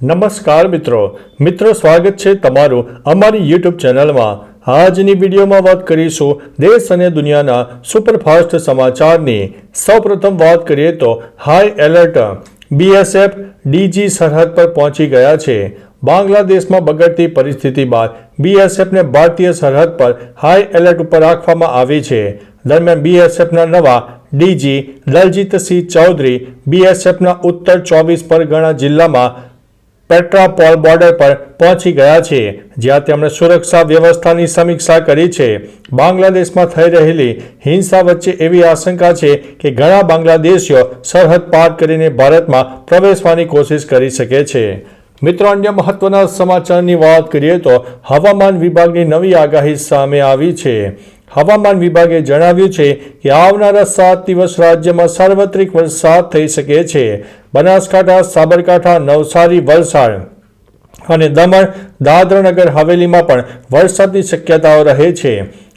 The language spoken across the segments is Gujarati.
નમસ્કાર મિત્રો સ્વાગત છે તમારું અમારી યુટ્યુબ ચેનલમાં। આજની વિડીયોમાં વાત કરીશું દેશ અને દુનિયાના સુપરફાસ્ટ સમાચારની। સૌપ્રથમ વાત કરીએ તો હાઈ એલર્ટ, બીએસએફ ડીજી સરહદ પર પહોંચી ગયા છે। બાંગ્લાદેશમાં બગડતી પરિસ્થિતિ બાદ બીએસએફને ભારતીય સરહદ પર હાઈ એલર્ટ ઉપર રાખવામાં આવી છે। દરમિયાન બીએસએફના નવા ડીજી દલજીતસિંહ ચૌધરી બીએસએફના ઉત્તર 24 પરગણા જિલ્લામાં પેટ્રાપોલ બોર્ડર પર પહોંચી ગયા છે, જ્યાં તેમણે સુરક્ષા વ્યવસ્થાની સમીક્ષા કરી છે। બાંગ્લાદેશમાં થઈ રહેલી હિંસા વચ્ચે એવી આશંકા છે કે ઘણા બાંગ્લાદેશીઓ સરહદ પાર કરીને ભારતમાં પ્રવેશવાની કોશિશ કરી શકે છે। મિત્રો, અન્ય મહત્વના સમાચારની વાત કરીએ તો હવામાન વિભાગની નવી આગાહી સામે આવી છે। હવામાન વિભાગે જણાવ્યું છે કે આવનારા 7 દિવસ રાજ્યમાં સાર્વત્રિક વરસાદ થઈ શકે છે। બનાસકાંઠા, સાબરકાંઠા, નવસારી, વલસાડ અને દમણ, દાદરાનગર હવેલીમાં પણ વરસાદની શક્યતાઓ રહે છે।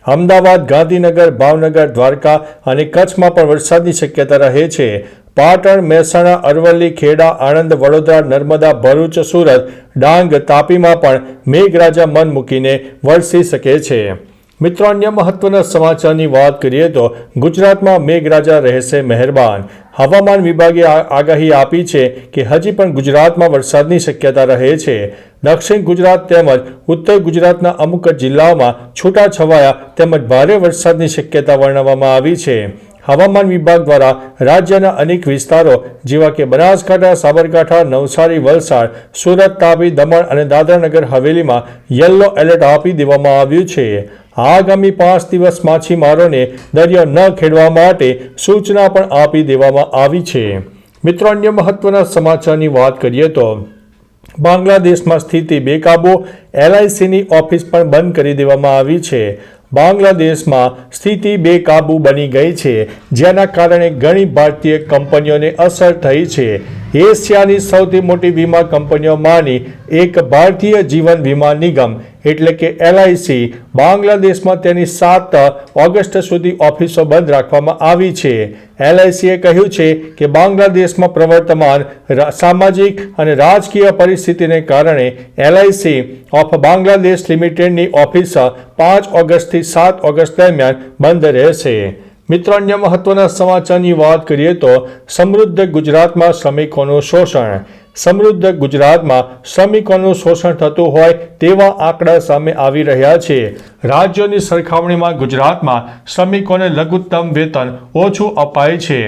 અમદાવાદ, ગાંધીનગર, ભાવનગર, દ્વારકા અને કચ્છમાં પણ વરસાદની શક્યતા રહે છે। પાટણ, મહેસાણા, અરવલ્લી, ખેડા, આણંદ, વડોદરા, નર્મદા, ભરૂચ, સુરત, ડાંગ, તાપીમાં પણ મેઘરાજા મન મૂકીને વરસી શકે છે। મિત્રો, અન્ય મહત્વના સમાચારની વાત કરીએ તો ગુજરાતમાં મેઘરાજા રહેશે મહેરબાન। હવામાન વિભાગે આગાહી આપી છે કે હજી પણ ગુજરાતમાં વરસાદની શક્યતા રહે છે। દક્ષિણ ગુજરાત તેમજ ઉત્તર ગુજરાતના અમુક જિલ્લાઓમાં છૂટાછવાયા તેમજ ભારે વરસાદની શક્યતા વર્ણવવામાં આવી છે। હવામાન વિભાગ દ્વારા રાજ્યના અનેક વિસ્તારો જેવા કે બનાસકાંઠા, સાબરકાંઠા, નવસારી, વલસાડ, સુરત, તાપી, દમણ અને દાદરાનગર હવેલીમાં યલો એલર્ટ આપી દેવામાં આવ્યું છે। આગામી 5 દિવસ માછીમારોને દરિયો ન ખેડવા માટે સૂચના પણ આપી દેવામાં આવી છે। મિત્રો, અન્ય મહત્વના સમાચારની વાત કરીએ તો બાંગ્લાદેશમાં સ્થિતિ બેકાબૂ, એલઆઈસીની ઓફિસ પણ બંધ કરી દેવામાં આવી છે। બાંગ્લાદેશમાં સ્થિતિ બેકાબૂ બની ગઈ છે, જેના કારણે ઘણી ભારતીય કંપનીઓને અસર થઈ છે। એશિયાની સૌથી મોટી વીમા કંપનીઓમાંની એક ભારતીય જીવન વીમા નિગમ એટલે કે એલઆઈસી બાંગ્લાદેશમાં તેની 7 ઓગસ્ટ સુધી ઓફિસો બંધ રાખવામાં આવી છે। એલઆઈસીએ કહ્યું છે કે બાંગ્લાદેશમાં પ્રવર્તમાન સામાજિક અને રાજકીય પરિસ્થિતિને કારણે એલઆઈસી ઓફ બાંગ્લાદેશ લિમિટેડની ઓફિસ 5 ઓગસ્ટથી 7 ઓગસ્ટ દરમિયાન બંધ રહેશે। મિત્રો, અન્ય મહત્વના સમાચારની વાત કરીએ તો સમૃદ્ધ ગુજરાતમાં શ્રમિકોનું શોષણ। સમૃદ્ધ ગુજરાતમાં શ્રમિકોનું શોષણ થતું હોય તેવા આંકડા સામે આવી રહ્યા છે। રાજ્યોની સરખામણીમાં ગુજરાતમાં શ્રમિકોને લઘુત્તમ વેતન ઓછું અપાય છે।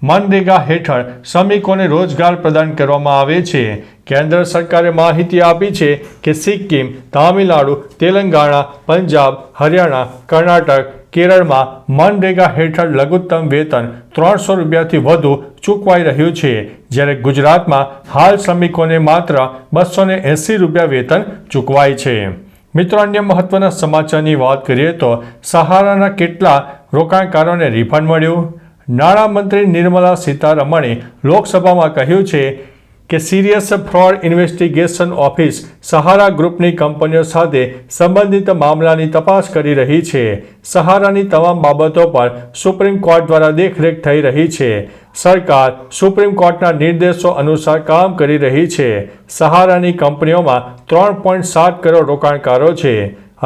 મનરેગા હેઠળ શ્રમિકોને રોજગાર પ્રદાન કરવામાં આવે છે। કેન્દ્ર સરકારે માહિતી આપી છે કે સિક્કિમ, તામિલનાડુ, તેલંગાણા, પંજાબ, હરિયાણા, કર્ણાટક, કેરળમાં મનરેગા હેઠળ લઘુત્તમ વેતન 300 રૂપિયાથી વધુ ચૂકવાઈ રહ્યું છે, જ્યારે ગુજરાતમાં હાલ શ્રમિકોને માત્ર 280 રૂપિયા વેતન ચૂકવાય છે। મિત્રો, અન્ય મહત્વના સમાચારની વાત કરીએ તો સહારાના કેટલા રોકાણકારોને રિફંડ મળ્યું? નાણામંત્રી નિર્મલા સીતારમણે લોકસભામાં કહ્યું છે કે સિરિયસ ફ્રોડ ઇન્વેસ્ટિગેશન ઓફિસ સહારા ગ્રુપની કંપનીઓ સાથે સંબંધિત મામલાની તપાસ કરી રહી છે। સહારાની તમામ બાબતો પર સુપ્રીમ કોર્ટ દ્વારા દેખરેખ થઈ રહી છે। સરકાર સુપ્રીમ કોર્ટના નિર્દેશો અનુસાર કામ કરી રહી છે। સહારાની કંપનીઓમાં 3.7 કરોડ રોકાણકારો છે।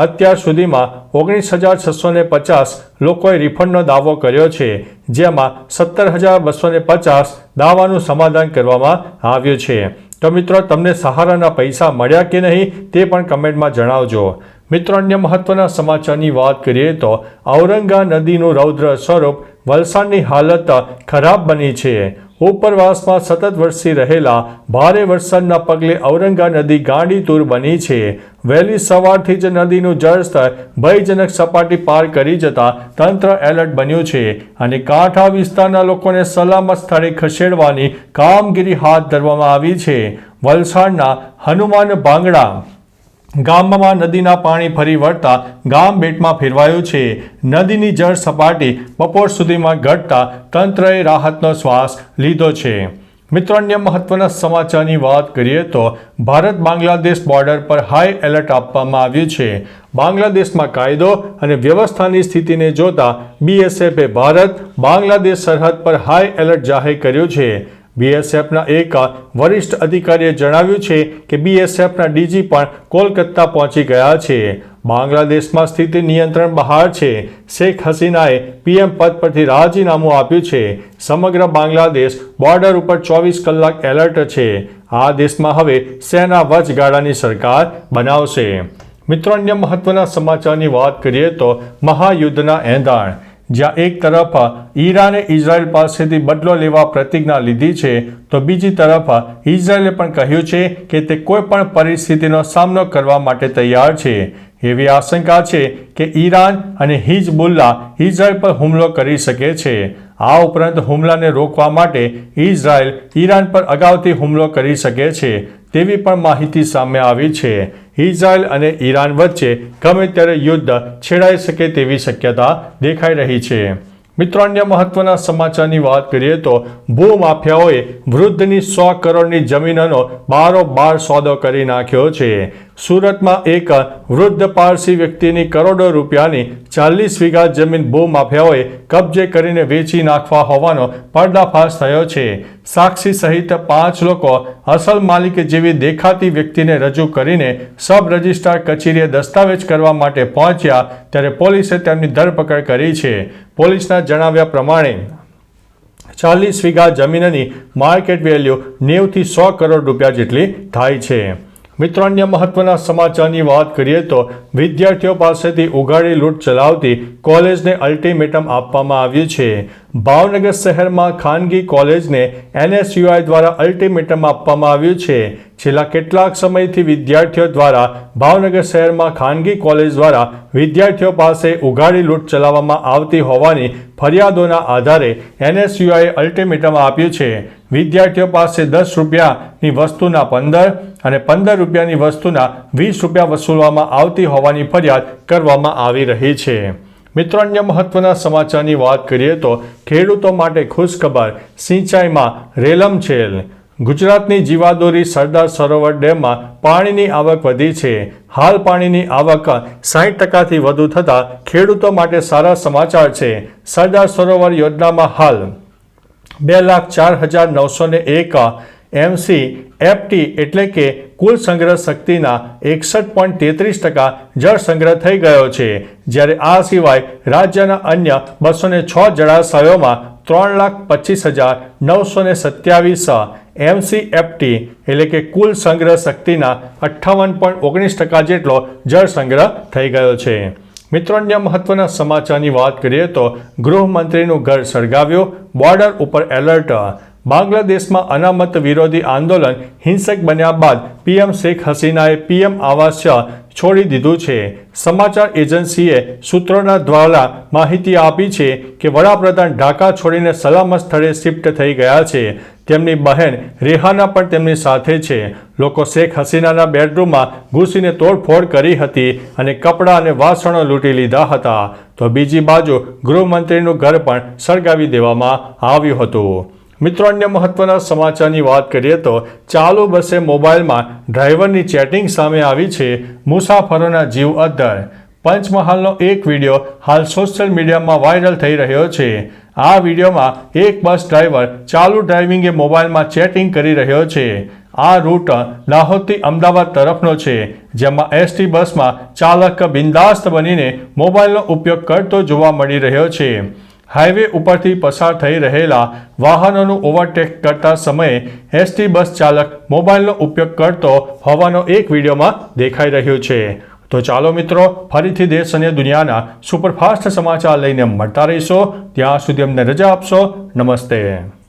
અત્યાર સુધીમાં 19,650 લોકોએ રિફંડનો દાવો કર્યો છે, જેમાં 17,250 દાવાનું સમાધાન કરવામાં આવ્યું છે। તો મિત્રો, તમને સહારાના પૈસા મળ્યા કે નહીં તે પણ કમેન્ટમાં જણાવજો। મિત્રો, અન્ય મહત્વના સમાચારની વાત કરીએ તો ઔરંગા નદીનું રૌદ્ર સ્વરૂપ, વલસાડની હાલત ખરાબ બની છે। ઉપરવાસમાં સતત વરસી રહેલા ભારે વરસાદના પગલે ઔરંગા નદી ગાંડીતુર બની છે। વહેલી સવારથી જ નદીનું જળસ્તર ભયજનક સપાટી પાર કરી જતા તંત્ર એલર્ટ બન્યું છે અને કાંઠા વિસ્તારના લોકોને સલામત સ્થળે ખસેડવાની કામગીરી હાથ ધરવામાં આવી છે। વલસાડના હનુમાન ભાંગડા ગામમાં નદીના પાણી ફરી વળતા ગામ બેટમાં ફેરવાયું છે। નદીની જળ સપાટી બપોર સુધીમાં ઘટતા તંત્રએ રાહતનો શ્વાસ લીધો છે। મિત્રો, અન્ય મહત્વના સમાચારની વાત કરીએ તો ભારત બાંગ્લાદેશ બોર્ડર પર હાઈ એલર્ટ આપવામાં આવ્યું છે। બાંગ્લાદેશમાં કાયદો અને વ્યવસ્થાની સ્થિતિને જોતા બીએસએફે ભારત બાંગ્લાદેશ સરહદ પર હાઈ એલર્ટ જાહેર કર્યું છે। બીએસએફના એક વરિષ્ઠ અધિકારીએ જણાવ્યું છે કે બીએસએફના ડીજી પણ કોલકાતા પહોંચી ગયા છે. બાંગ્લાદેશમાં સ્થિતિ નિયંત્રણ બહાર છે. શેખ હસીનાએ પીએમ પદ પરથી રાજીનામું આપ્યું છે. સમગ્ર બાંગ્લાદેશ બોર્ડર ઉપર 24 કલાક એલર્ટ છે. આ દેશમાં હવે સેના વચગાળાની સરકાર બનાવશે. મિત્રો, અન્ય મહત્વના સમાચારની વાત કરીએ તો મહાયુદ્ધના એંધાણ. જ્યાં એક તરફ ઈરાને ઇઝરાયલ પાસેથી બદલો લેવા પ્રતિજ્ઞા લીધી છે, તો બીજી તરફ ઇઝરાયલે પણ કહ્યું છે કે તે કોઈ પણ પરિસ્થિતિનો સામનો કરવા માટે તૈયાર છે. એવી આશંકા છે કે ઈરાન અને હિઝબુલ્લા ઇઝરાયલ પર હુમલો કરી શકે છે. આ ઉપરાંત હુમલાને રોકવા માટે ઇઝરાયલ ઈરાન પર અગાઉથી હુમલો કરી શકે છે તેવી પણ માહિતી સામે આવી છે. ઇઝરાયલ અને ઈરાન વચ્ચે ગમે ત્યારે યુદ્ધ છેડાઈ શકે તેવી શક્યતા દેખાઈ રહી છે. મિત્રો, અન્ય મહત્વના સમાચારની વાત કરીએ તો ભૂમાફિયાઓએ વૃદ્ધની 100 કરોડની જમીનનો બારોબાર સોદો કરી નાખ્યો છે. સુરતમાં એક વૃદ્ધ પારસી વ્યક્તિની કરોડો રૂપિયાની 40 વીઘા જમીન ભૂમાફિયાઓએ કબજે કરીને વેચી નાખવા હોવાનો પર્દાફાશ થયો છે. સાક્ષી સહિત 5 લોકો અસલ માલિક જેવી દેખાતી વ્યક્તિને રજૂ કરીને સબ રજિસ્ટ્રાર કચેરીએ દસ્તાવેજ કરવા માટે પહોંચ્યા ત્યારે પોલીસે તેમની ધરપકડ કરી છે. પોલીસના જણાવ્યા પ્રમાણે 40 વીઘા જમીનની માર્કેટ વેલ્યુ 90 થી 100 કરોડ રૂપિયા જેટલી થાય છે. મિત્રો, અન્ય મહત્વના સમાચારની વાત કરીએ તો વિદ્યાર્થીઓ પાસેથી ઉઘાડી લૂંટ ચલાવતી કોલેજને અલ્ટિમેટમ આપવામાં આવ્યું છે. ભાવનગર શહેરમાં ખાનગી કોલેજને NSUI દ્વારા અલ્ટિમેટમ આપવામાં આવ્યું છે. છેલ્લા કેટલાક સમયથી વિદ્યાર્થીઓ દ્વારા ભાવનગર શહેરમાં ખાનગી કોલેજ દ્વારા વિદ્યાર્થીઓ પાસે ઉઘાડી લૂંટ ચલાવવામાં આવતી હોવાની ફરિયાદોના આધારે NSUIએ અલ્ટિમેટમ આપ્યું છે. વિદ્યાર્થીઓ પાસે 10 રૂપિયાની વસ્તુના 15 અને 15 રૂપિયાની વસ્તુના 20 રૂપિયા વસૂલવામાં આવતી હોવાની ફરિયાદ કરવામાં આવી રહી છે. મિત્રો, અન્ય મહત્વના સમાચારની વાત કરીએ તો ખેડૂતો માટે ખુશખબર, સિંચાઈમાં રેલમછેલ. ગુજરાતની જીવાદોરી સરદાર સરોવર ડેમમાં પાણીની આવક વધી છે. હાલ પાણીની આવક 60%થી વધુ થતાં ખેડૂતો માટે સારા સમાચાર છે. સરદાર સરોવર યોજનામાં હાલ 2,04,901 MCFT એટલે કે કુલ સંગ્રહ શક્તિના 61.33% જળ સંગ્રહ થઈ ગયો છે. જ્યારે આ સિવાય રાજ્યના અન્ય 206 જળાશયોમાં 3,25,927 MCFT એટલે કે કુલ સંગ્રહ શક્તિના 58.19% જેટલો જળ સંગ્રહ થઈ ગયો છે. મિત્રો, અન્ય મહત્વના સમાચારની વાત કરીએ તો ગૃહમંત્રીનું ઘર સળગાવ્યું, બોર્ડર ઉપર એલર્ટ. બાંગ્લાદેશમાં અનામત વિરોધી આંદોલન હિંસક બન્યા બાદ પીએમ શેખ હસીનાએ પીએમ આવાસ છોડી દીધું છે. સમાચાર એજન્સીએ સૂત્રોના દ્વારા માહિતી આપી છે કે વડાપ્રધાન ઢાકા છોડીને સલામત સ્થળે શિફ્ટ થઈ ગયા છે. તેમની બહેન રેહાના પણ તેમની સાથે છે. લોકો શેખ હસીનાના બેડરૂમમાં ઘૂસીને તોડફોડ કરી હતી અને કપડાં અને વાસણો લૂંટી લીધા હતા. તો બીજી બાજુ ગૃહમંત્રીનું ઘર પણ સળગાવી દેવામાં આવ્યું હતું. મિત્રો, અન્ય મહત્વના સમાચારની વાત કરીએ તો ચાલુ બસે મોબાઈલમાં ડ્રાઈવરની ચેટિંગ સામે આવી છે. મુસાફરોના જીવ અદ્ધર. પંચમહાલનો એક વિડીયો હાલ સોશિયલ મીડિયામાં વાયરલ થઈ રહ્યો છે. આ વિડીયોમાં એક બસ ડ્રાઈવર ચાલુ ડ્રાઇવિંગે મોબાઈલમાં ચેટિંગ કરી રહ્યો છે. આ રૂટ દાહોદથી અમદાવાદ તરફનો છે, જેમાં એસટી બસમાં ચાલક બિંદાસ્ત બનીને મોબાઈલનો ઉપયોગ કરતો જોવા મળી રહ્યો છે. હાઈવે ઉપરથી પસાર થઈ રહેલા વાહનોનું ઓવરટેક કરતા સમયે એસટી બસ ચાલક મોબાઈલનો ઉપયોગ કરતો હોવાનો એક વિડીયોમાં દેખાઈ રહ્યું છે. તો ચાલો મિત્રો, ફરીથી દેશ અને દુનિયાના સુપરફાસ્ટ સમાચાર લઈને મળતા રહીશો. ત્યાં સુધી અમને રજા આપશો. નમસ્તે.